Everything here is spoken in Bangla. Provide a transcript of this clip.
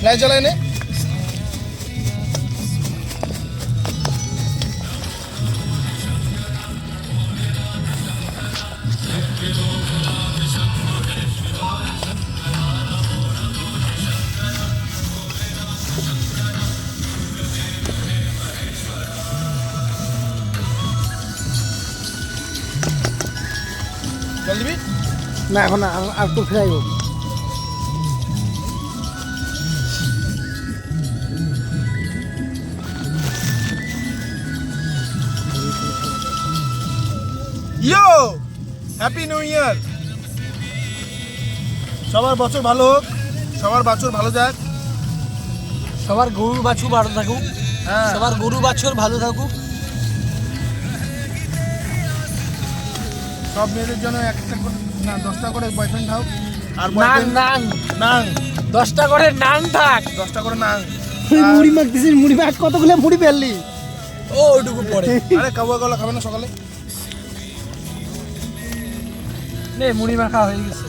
লাইট জ্বালায় নে। জল দিবি না এখন আর একটু ফ্রাই হোক। ইয়ো হ্যাপি নিউ ইয়ার। সবার বছর ভালো হোক, সবার বছর ভালো যাক। সবার গরু বাছুর ভালো থাকুক, হ্যাঁ সবার গরু বাছুর ভালো থাকুক। সব মেয়েদের জন্য একটা করে না 10টা করে বয়ফ্রেন্ড হোক। আর নান boyfriend- নান নাং 10টা করে নান থাক। 10টা করে নাং। তুই মুড়ি মাখতেছিস, মুড়ি মাখ কতগুলো মুড়ি ফেললি? ও ওইটুকু পরে আরে কাবুয়া গলা খাবে না সকালে? নে মুড়ি মাখা হয়ে গেছে।